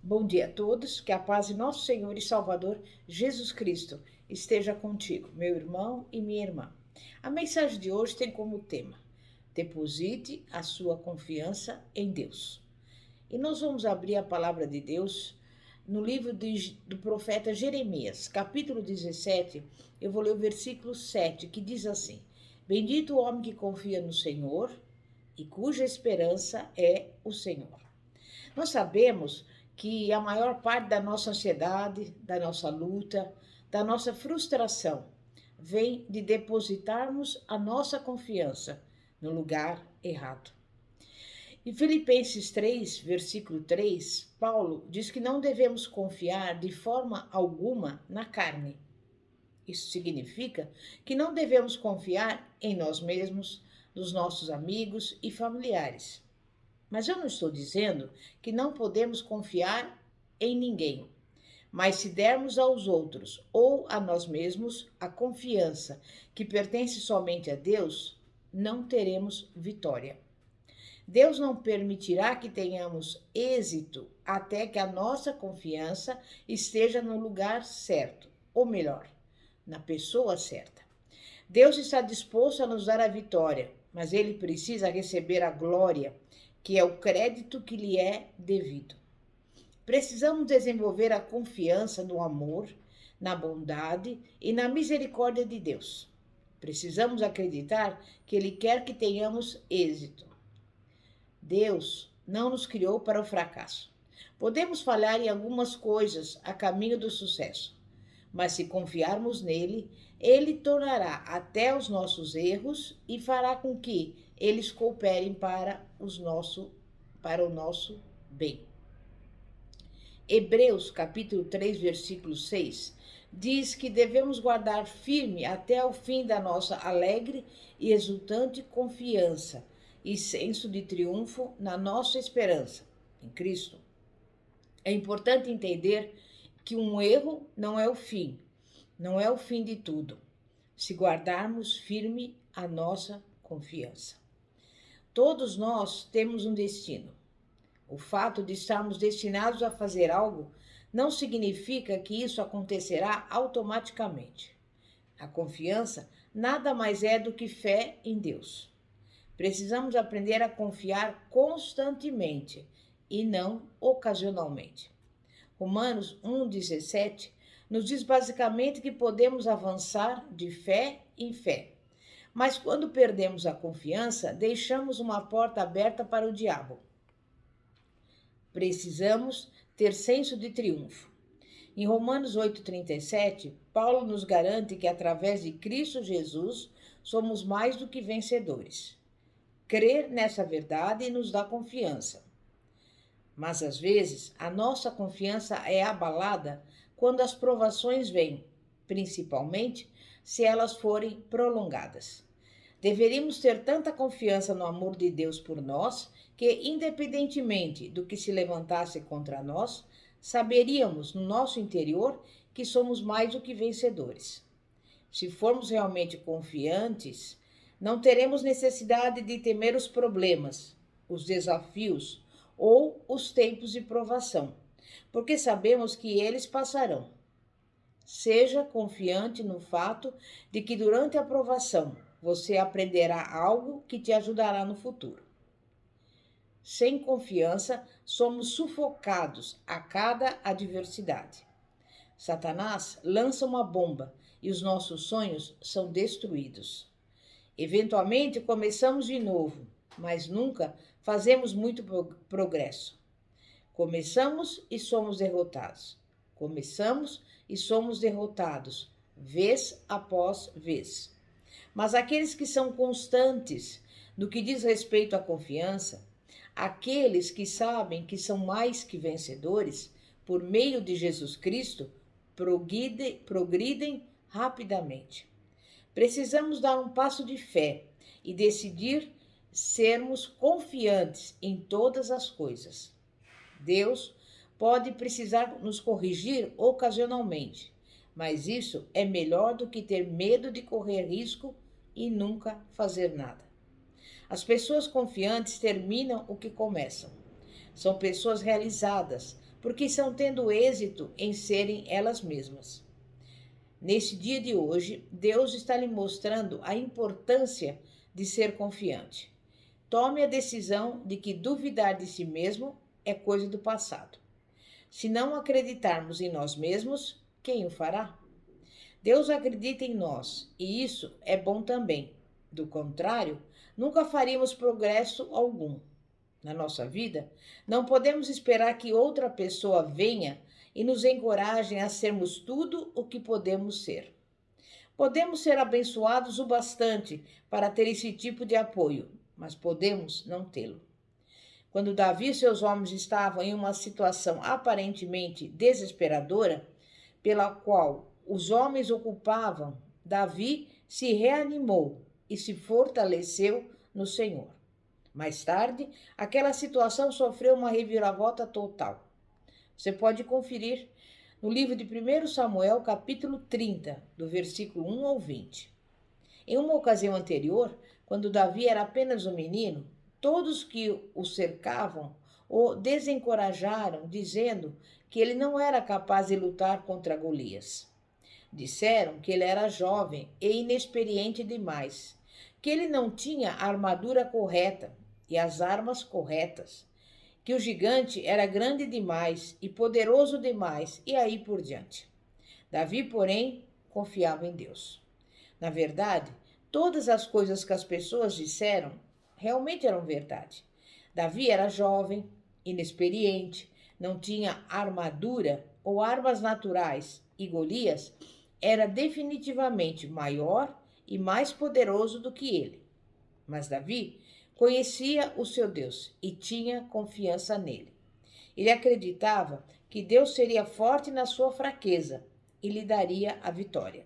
Bom dia a todos, que a paz de nosso Senhor e Salvador Jesus Cristo esteja contigo, meu irmão e minha irmã. A mensagem de hoje tem como tema: deposite a sua confiança em Deus. E nós vamos abrir a palavra de Deus no livro do profeta Jeremias, capítulo 17. Eu vou ler o versículo 7, que diz assim: Bendito o homem que confia no Senhor e cuja esperança é o Senhor. Nós sabemos que a maior parte da nossa ansiedade, da nossa luta, da nossa frustração vem de depositarmos a nossa confiança no lugar errado. Em Filipenses 3, versículo 3, Paulo diz que não devemos confiar de forma alguma na carne. Isso significa que não devemos confiar em nós mesmos, nos nossos amigos e familiares. Mas eu não estou dizendo que não podemos confiar em ninguém. Mas se dermos aos outros ou a nós mesmos a confiança que pertence somente a Deus, não teremos vitória. Deus não permitirá que tenhamos êxito até que a nossa confiança esteja no lugar certo, ou melhor, na pessoa certa. Deus está disposto a nos dar a vitória, mas ele precisa receber a glória, que é o crédito que lhe é devido. Precisamos desenvolver a confiança no amor, na bondade e na misericórdia de Deus. Precisamos acreditar que ele quer que tenhamos êxito. Deus não nos criou para o fracasso. Podemos falhar em algumas coisas a caminho do sucesso, mas se confiarmos nele, ele tornará até os nossos erros e fará com que eles cooperem para o nosso bem. Hebreus capítulo 3, versículo 6, diz que devemos guardar firme até o fim da nossa alegre e exultante confiança e senso de triunfo na nossa esperança em Cristo. É importante entender que um erro não é o fim, não é o fim de tudo, se guardarmos firme a nossa confiança. Todos nós temos um destino. O fato de estarmos destinados a fazer algo não significa que isso acontecerá automaticamente. A confiança nada mais é do que fé em Deus. Precisamos aprender a confiar constantemente e não ocasionalmente. Romanos 1,17 nos diz basicamente que podemos avançar de fé em fé. Mas quando perdemos a confiança, deixamos uma porta aberta para o diabo. Precisamos ter senso de triunfo. Em Romanos 8,37, Paulo nos garante que através de Cristo Jesus somos mais do que vencedores. Crer nessa verdade nos dá confiança. Mas às vezes a nossa confiança é abalada quando as provações vêm, principalmente se elas forem prolongadas. Deveríamos ter tanta confiança no amor de Deus por nós que, independentemente do que se levantasse contra nós, saberíamos no nosso interior que somos mais do que vencedores. Se formos realmente confiantes, não teremos necessidade de temer os problemas, os desafios ou os tempos de provação, porque sabemos que eles passarão. Seja confiante no fato de que durante a provação você aprenderá algo que te ajudará no futuro. Sem confiança, somos sufocados a cada adversidade. Satanás lança uma bomba e os nossos sonhos são destruídos. Eventualmente começamos de novo, mas nunca fazemos muito progresso. Começamos e somos derrotados. Começamos e somos derrotados, vez após vez. Mas aqueles que são constantes no que diz respeito à confiança, aqueles que sabem que são mais que vencedores, por meio de Jesus Cristo, progridem rapidamente. Precisamos dar um passo de fé e decidir sermos confiantes em todas as coisas. Deus pode precisar nos corrigir ocasionalmente, mas isso é melhor do que ter medo de correr risco e nunca fazer nada. As pessoas confiantes terminam o que começam. São pessoas realizadas, porque estão tendo êxito em serem elas mesmas. Nesse dia de hoje, Deus está lhe mostrando a importância de ser confiante. Tome a decisão de que duvidar de si mesmo é coisa do passado. Se não acreditarmos em nós mesmos, quem o fará? Deus acredita em nós e isso é bom também. Do contrário, nunca faríamos progresso algum. Na nossa vida, não podemos esperar que outra pessoa venha e nos encoraje a sermos tudo o que podemos ser. Podemos ser abençoados o bastante para ter esse tipo de apoio, mas podemos não tê-lo. Quando Davi e seus homens estavam em uma situação aparentemente desesperadora, pela qual os homens ocupavam, Davi se reanimou e se fortaleceu no Senhor. Mais tarde, aquela situação sofreu uma reviravolta total. Você pode conferir no livro de 1 Samuel, capítulo 30, do versículo 1 ao 20. Em uma ocasião anterior, quando Davi era apenas um menino, todos que o cercavam o desencorajaram, dizendo que ele não era capaz de lutar contra Golias. Disseram que ele era jovem e inexperiente demais, que ele não tinha a armadura correta e as armas corretas, que o gigante era grande demais e poderoso demais, e aí por diante. Davi, porém, confiava em Deus. Na verdade, todas as coisas que as pessoas disseram realmente eram verdade. Davi era jovem, inexperiente, não tinha armadura ou armas naturais, e Golias era definitivamente maior e mais poderoso do que ele. Mas Davi conhecia o seu Deus e tinha confiança nele. Ele acreditava que Deus seria forte na sua fraqueza e lhe daria a vitória.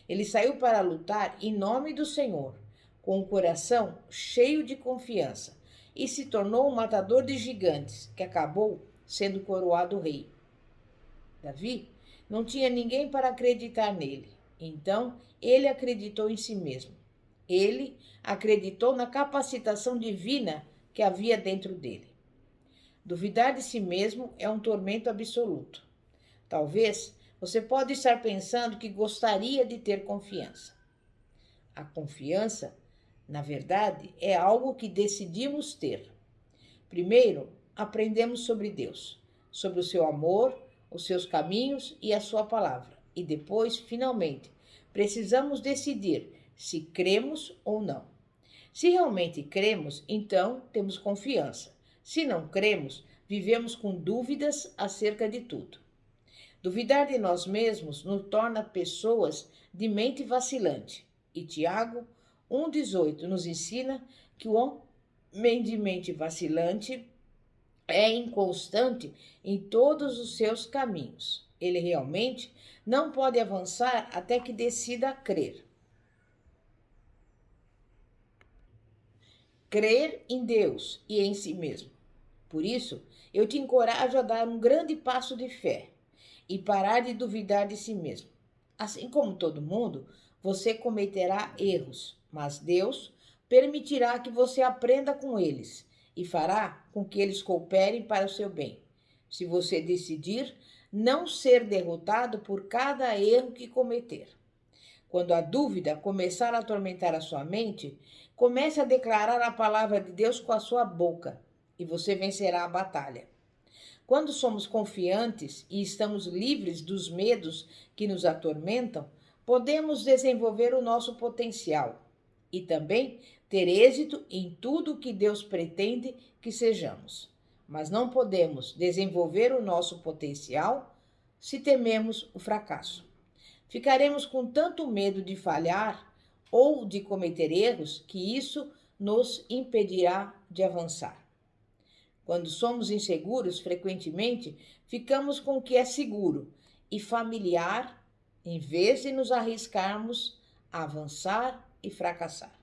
Ele saiu para lutar em nome do Senhor, com o coração cheio de confiança, e se tornou um matador de gigantes, que acabou sendo coroado rei. Davi não tinha ninguém para acreditar nele, então ele acreditou em si mesmo. Ele acreditou na capacitação divina que havia dentro dele. Duvidar de si mesmo é um tormento absoluto. Talvez você pode estar pensando que gostaria de ter confiança. A confiança, na verdade, é algo que decidimos ter. Primeiro, aprendemos sobre Deus, sobre o seu amor, os seus caminhos e a sua palavra. E depois, finalmente, precisamos decidir se cremos ou não. Se realmente cremos, então temos confiança. Se não cremos, vivemos com dúvidas acerca de tudo. Duvidar de nós mesmos nos torna pessoas de mente vacilante. E Tiago 1,18 nos ensina que o homem de mente vacilante é inconstante em todos os seus caminhos. Ele realmente não pode avançar até que decida crer. Crer em Deus e em si mesmo. Por isso, eu te encorajo a dar um grande passo de fé e parar de duvidar de si mesmo. Assim como todo mundo, você cometerá erros, mas Deus permitirá que você aprenda com eles e fará com que eles cooperem para o seu bem. Se você decidir não ser derrotado por cada erro que cometer. Quando a dúvida começar a atormentar a sua mente, comece a declarar a palavra de Deus com a sua boca e você vencerá a batalha. Quando somos confiantes e estamos livres dos medos que nos atormentam, podemos desenvolver o nosso potencial e também ter êxito em tudo o que Deus pretende que sejamos. Mas não podemos desenvolver o nosso potencial se tememos o fracasso. Ficaremos com tanto medo de falhar ou de cometer erros que isso nos impedirá de avançar. Quando somos inseguros, frequentemente ficamos com o que é seguro e familiar, em vez de nos arriscarmos a avançar e fracassar.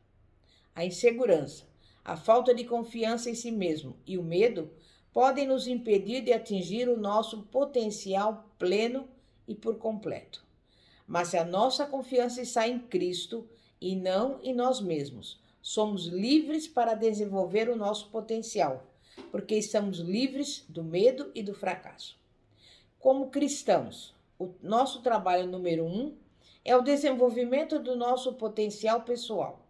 A insegurança, a falta de confiança em si mesmo e o medo podem nos impedir de atingir o nosso potencial pleno e por completo. Mas se a nossa confiança está em Cristo e não em nós mesmos, somos livres para desenvolver o nosso potencial, porque estamos livres do medo e do fracasso. Como cristãos, o nosso trabalho número 1 é o desenvolvimento do nosso potencial pessoal.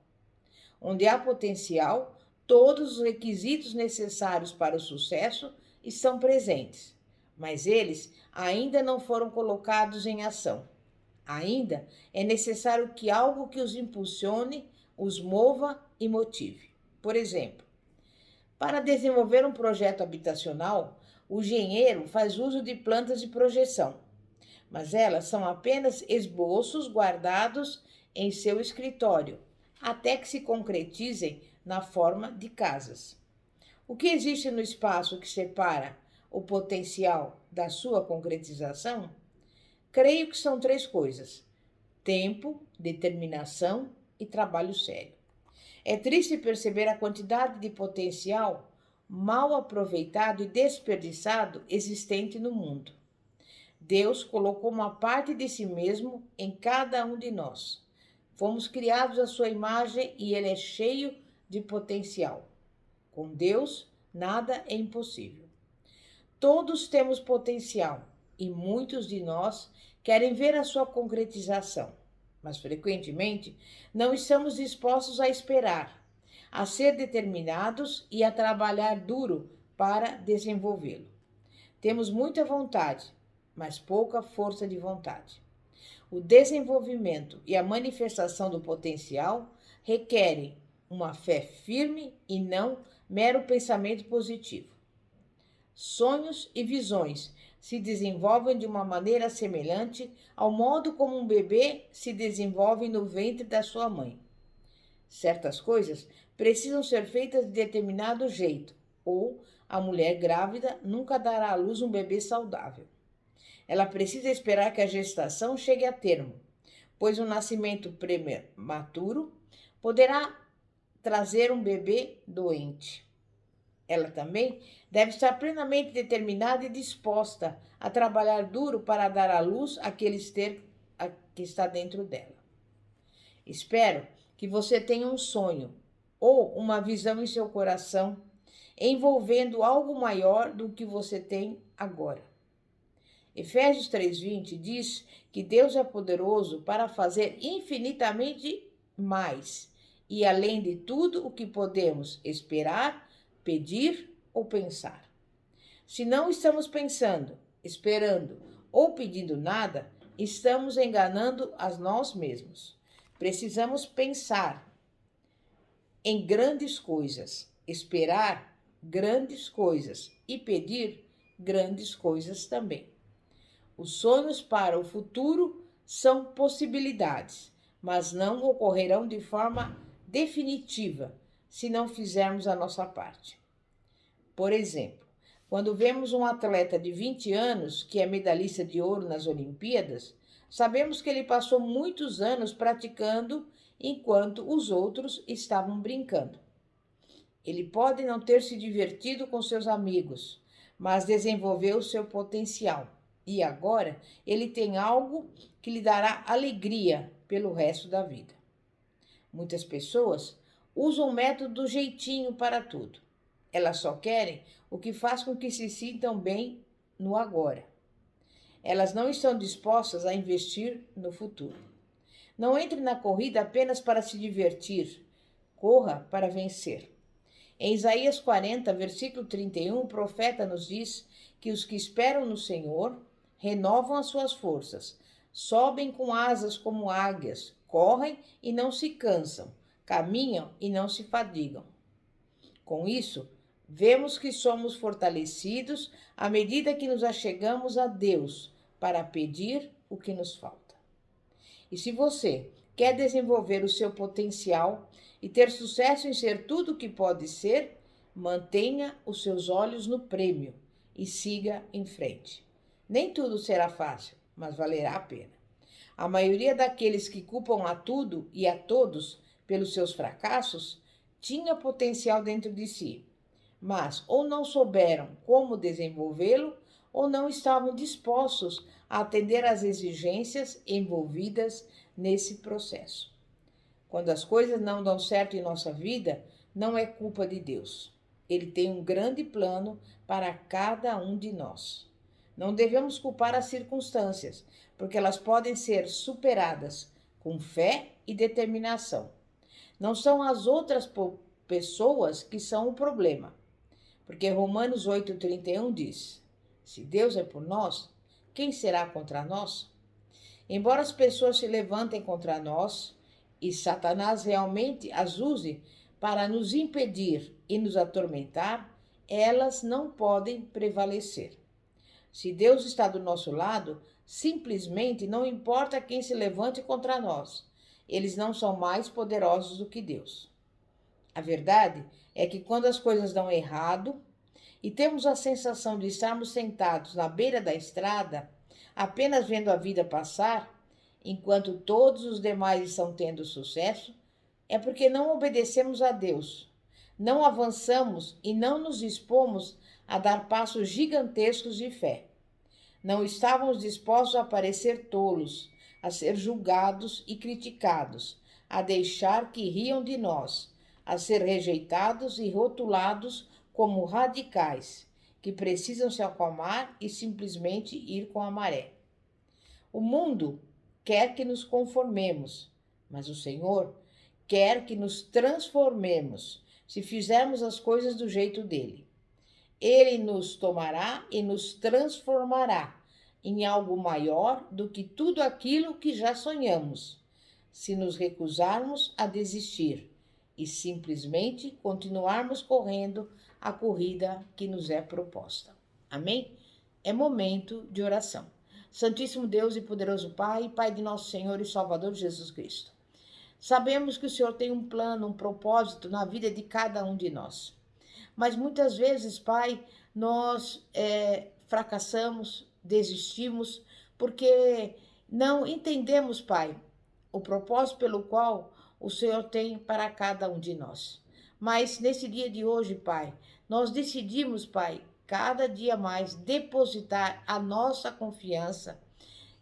Onde há potencial, todos os requisitos necessários para o sucesso estão presentes, mas eles ainda não foram colocados em ação. Ainda é necessário que algo que os impulsione, os mova e motive. Por exemplo, para desenvolver um projeto habitacional, o engenheiro faz uso de plantas de projeção, mas elas são apenas esboços guardados em seu escritório, até que se concretizem na forma de casas. O que existe no espaço que separa o potencial da sua concretização? Creio que são 3 coisas: tempo, determinação e trabalho sério. É triste perceber a quantidade de potencial mal aproveitado e desperdiçado existente no mundo. Deus colocou uma parte de si mesmo em cada um de nós. Fomos criados à sua imagem e ele é cheio de potencial. Com Deus, nada é impossível. Todos temos potencial e muitos de nós querem ver a sua concretização, mas frequentemente não estamos dispostos a esperar, a ser determinados e a trabalhar duro para desenvolvê-lo. Temos muita vontade, mas pouca força de vontade. O desenvolvimento e a manifestação do potencial requerem uma fé firme e não mero pensamento positivo. Sonhos e visões se desenvolvem de uma maneira semelhante ao modo como um bebê se desenvolve no ventre da sua mãe. Certas coisas precisam ser feitas de determinado jeito, ou a mulher grávida nunca dará à luz um bebê saudável. Ela precisa esperar que a gestação chegue a termo, pois o nascimento prematuro poderá trazer um bebê doente. Ela também deve estar plenamente determinada e disposta a trabalhar duro para dar à luz aquele ser que está dentro dela. Espero que você tenha um sonho ou uma visão em seu coração envolvendo algo maior do que você tem agora. Efésios 3:20 diz que Deus é poderoso para fazer infinitamente mais e além de tudo o que podemos esperar, pedir ou pensar. Se não estamos pensando, esperando ou pedindo nada, estamos enganando a nós mesmos. Precisamos pensar em grandes coisas, esperar grandes coisas e pedir grandes coisas também. Os sonhos para o futuro são possibilidades, mas não ocorrerão de forma definitiva se não fizermos a nossa parte. Por exemplo, quando vemos um atleta de 20 anos que é medalhista de ouro nas Olimpíadas, sabemos que ele passou muitos anos praticando enquanto os outros estavam brincando. Ele pode não ter se divertido com seus amigos, mas desenvolveu seu potencial. E agora ele tem algo que lhe dará alegria pelo resto da vida. Muitas pessoas usam o método do jeitinho para tudo. Elas só querem o que faz com que se sintam bem no agora. Elas não estão dispostas a investir no futuro. Não entre na corrida apenas para se divertir. Corra para vencer. Em Isaías 40, versículo 31, o profeta nos diz que os que esperam no Senhor renovam as suas forças, sobem com asas como águias, correm e não se cansam, caminham e não se fadigam. Com isso, vemos que somos fortalecidos à medida que nos achegamos a Deus para pedir o que nos falta. E se você quer desenvolver o seu potencial e ter sucesso em ser tudo o que pode ser, mantenha os seus olhos no prêmio e siga em frente. Nem tudo será fácil, mas valerá a pena. A maioria daqueles que culpam a tudo e a todos pelos seus fracassos tinha potencial dentro de si, mas ou não souberam como desenvolvê-lo ou não estavam dispostos a atender às exigências envolvidas nesse processo. Quando as coisas não dão certo em nossa vida, não é culpa de Deus. Ele tem um grande plano para cada um de nós. Não devemos culpar as circunstâncias, porque elas podem ser superadas com fé e determinação. Não são as outras pessoas que são o problema, porque Romanos 8,31 diz: se Deus é por nós, quem será contra nós? Embora as pessoas se levantem contra nós e Satanás realmente as use para nos impedir e nos atormentar, elas não podem prevalecer. Se Deus está do nosso lado, simplesmente não importa quem se levante contra nós, eles não são mais poderosos do que Deus. A verdade é que quando as coisas dão errado e temos a sensação de estarmos sentados na beira da estrada, apenas vendo a vida passar, enquanto todos os demais estão tendo sucesso, é porque não obedecemos a Deus, não avançamos e não nos dispomos a dar passos gigantescos de fé. Não estávamos dispostos a parecer tolos, a ser julgados e criticados, a deixar que riam de nós, a ser rejeitados e rotulados como radicais, que precisam se acalmar e simplesmente ir com a maré. O mundo quer que nos conformemos, mas o Senhor quer que nos transformemos se fizermos as coisas do jeito dele. Ele nos tomará e nos transformará em algo maior do que tudo aquilo que já sonhamos, se nos recusarmos a desistir e simplesmente continuarmos correndo a corrida que nos é proposta. Amém? É momento de oração. Santíssimo Deus e poderoso Pai, Pai de nosso Senhor e Salvador Jesus Cristo. Sabemos que o Senhor tem um plano, um propósito na vida de cada um de nós. Mas muitas vezes, Pai, nós fracassamos, desistimos, porque não entendemos, Pai, o propósito pelo qual o Senhor tem para cada um de nós. Mas nesse dia de hoje, Pai, nós decidimos, Pai, cada dia mais depositar a nossa confiança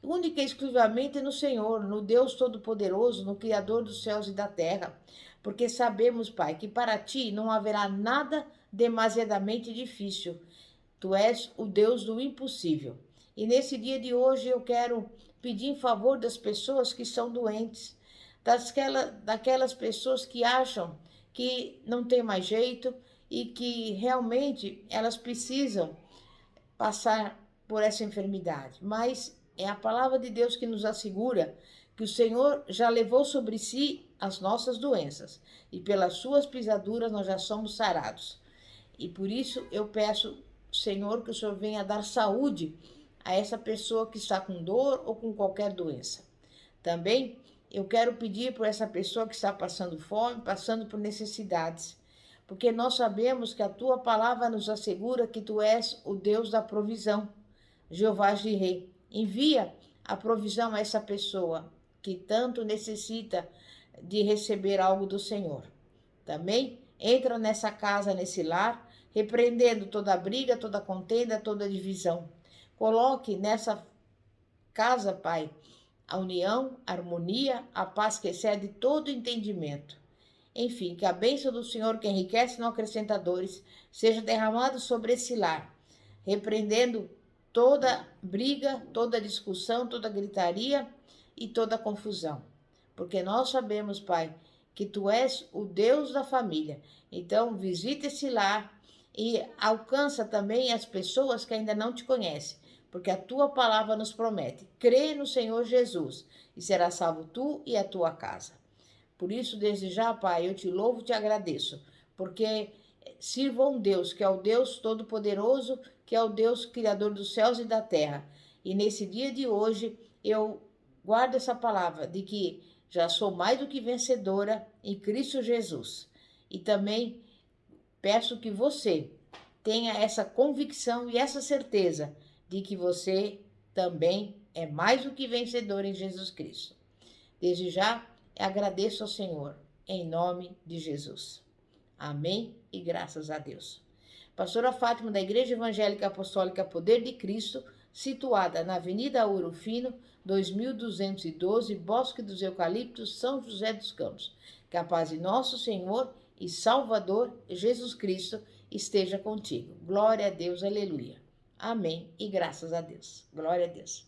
única e exclusivamente no Senhor, no Deus Todo-Poderoso, no Criador dos céus e da terra, porque sabemos, Pai, que para Ti não haverá nada demasiadamente difícil. Tu és o Deus do impossível. E nesse dia de hoje eu quero pedir em favor das pessoas que são doentes, daquelas pessoas que acham que não tem mais jeito e que realmente elas precisam passar por essa enfermidade. Mas é a palavra de Deus que nos assegura que o Senhor já levou sobre si as nossas doenças e pelas suas pisaduras nós já somos sarados. E por isso eu peço, Senhor, que o Senhor venha dar saúde a essa pessoa que está com dor ou com qualquer doença. Também eu quero pedir por essa pessoa que está passando fome, passando por necessidades, porque nós sabemos que a Tua palavra nos assegura que Tu és o Deus da provisão, Jeová Jireh. Envia a provisão a essa pessoa que tanto necessita de receber algo do Senhor. Também entra nessa casa, nesse lar, repreendendo toda briga, toda contenda, toda divisão. Coloque nessa casa, Pai, a união, a harmonia, a paz que excede todo entendimento. Enfim, que a bênção do Senhor, que enriquece e não acrescenta dores, seja derramada sobre esse lar, repreendendo toda briga, toda discussão, toda gritaria e toda confusão. Porque nós sabemos, Pai, que Tu és o Deus da família. Então, visita esse lar e alcança também as pessoas que ainda não Te conhecem, porque a Tua palavra nos promete. Crê no Senhor Jesus e será salvo tu e a tua casa. Por isso, desde já, Pai, eu Te louvo e Te agradeço, porque sirvo a um Deus que é o Deus Todo-Poderoso, que é o Deus Criador dos céus e da terra. E nesse dia de hoje, eu guardo essa palavra de que já sou mais do que vencedora em Cristo Jesus. E também peço que você tenha essa convicção e essa certeza de que você também é mais do que vencedor em Jesus Cristo. Desde já, agradeço ao Senhor, em nome de Jesus. Amém e graças a Deus. Pastora Fátima, da Igreja Evangélica Apostólica Poder de Cristo, situada na Avenida Ouro Fino, 2212, Bosque dos Eucaliptos, São José dos Campos. Que a paz de nosso Senhor e Salvador Jesus Cristo esteja contigo. Glória a Deus, aleluia. Amém e graças a Deus. Glória a Deus.